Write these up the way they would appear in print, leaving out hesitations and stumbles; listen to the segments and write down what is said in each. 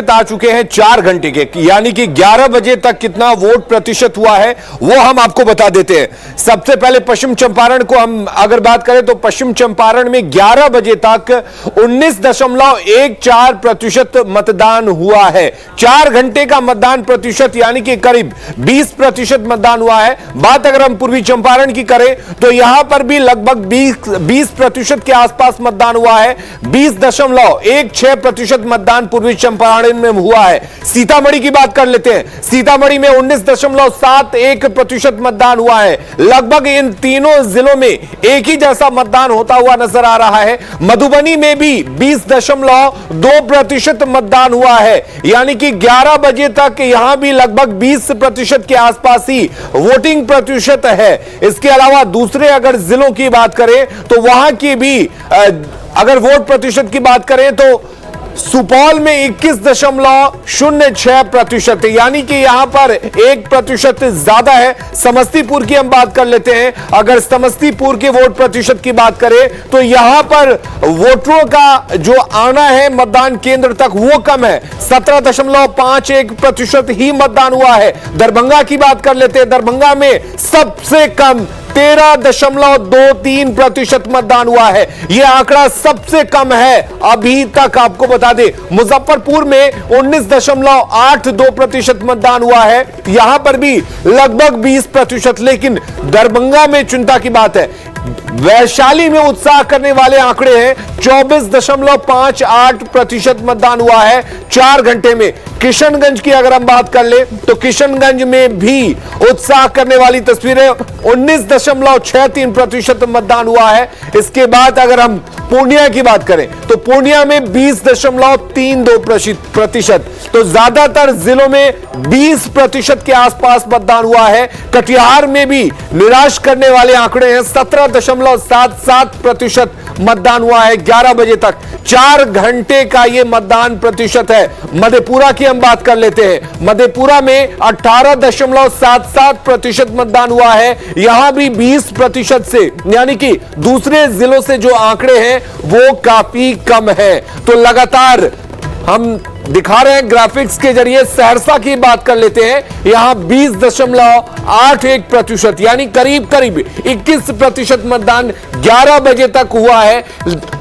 आ चुके हैं 4 घंटे के, यानी कि 11 बजे तक कितना वोट प्रतिशत हुआ है वो हम आपको बता देते हैं। सबसे पहले पश्चिम चंपारण को हम अगर बात करें तो पश्चिम चंपारण में 11 बजे तक 19.14% मतदान हुआ है। 4 घंटे का मतदान प्रतिशत यानी कि करीब 20% मतदान हुआ है। बात अगर हम पूर्वी चंपारण की करें तो यहां पर भी लगभग 20% के आसपास मतदान हुआ है। 20.16% मतदान पूर्वी चंपारण में हुआ है। सीतामढ़ी की बात कर लेते हैं। सीतामढ़ी में 19.71% मतदान हुआ है। लगभग इन तीनों जिलों में एक ही जैसा मतदान होता हुआ नजर आ रहा है। मधुबनी में भी 20.2% मतदान हुआ है, यानी कि 11 बजे तक यहां भी लगभग 20% के आसपास ही वोटिंग प्रतिशत है। इसके अलावा दूसरे अगर जिलों की बात करें तो वहां की भी अगर वोट प्रतिशत की बात करें तो सुपौल में 21.06%, यानी कि यहां पर 1% ज्यादा है। समस्तीपुर की हम बात कर लेते हैं। अगर समस्तीपुर के वोट प्रतिशत की बात करें तो यहां पर वोटरों का जो आना है मतदान केंद्र तक वो कम है। 17.51% ही मतदान हुआ है। दरभंगा की बात कर लेते हैं। दरभंगा में सबसे कम 13.23% मतदान हुआ है। यह आंकड़ा सबसे कम है अभी तक। आपको बता दें मुजफ्फरपुर में 19.82% मतदान हुआ है। यहां पर भी लगभग 20%, लेकिन दरभंगा में चिंता की बात है। वैशाली में उत्साह करने वाले आंकड़े हैं। 24.58% मतदान हुआ है 4 घंटे में। किशनगंज की अगर हम बात कर ले तो किशनगंज में भी उत्साह करने वाली तस्वीरें। 19.63% मतदान हुआ है। इसके बाद अगर हम पूर्णिया की बात करें तो पूर्णिया में 20.32%। तो ज्यादातर जिलों में 20% के आसपास मतदान हुआ है। कटिहार में भी निराश करने वाले आंकड़े हैं। 17.77% मतदान हुआ है 11 बजे तक। 4 घंटे का यह मतदान प्रतिशत है। मधेपुरा की हम बात कर लेते हैं। मधेपुरा में 18.77% मतदान हुआ है। यहां भी 20% से, यानी कि दूसरे जिलों से जो आंकड़े हैं वो काफी कम है। तो लगातार हम दिखा रहे हैं ग्राफिक्स के जरिए। सहरसा की बात कर लेते हैं। यहां 20.81%, यानी करीब करीब 21% मतदान 11 बजे तक हुआ है।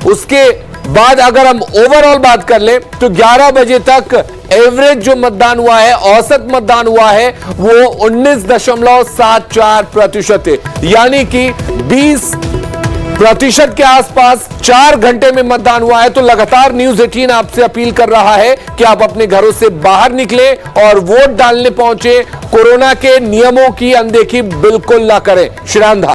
उसके बाद अगर हम ओवरऑल बात कर ले तो 11 बजे तक एवरेज जो मतदान हुआ है, औसत मतदान हुआ है वो 19.74% है, यानी कि 20% के आसपास 4 घंटे में मतदान हुआ है। तो लगातार न्यूज़ 18 आपसे अपील कर रहा है कि आप अपने घरों से बाहर निकले और वोट डालने पहुंचे। कोरोना के नियमों की अनदेखी बिल्कुल ना करें। श्रीराम।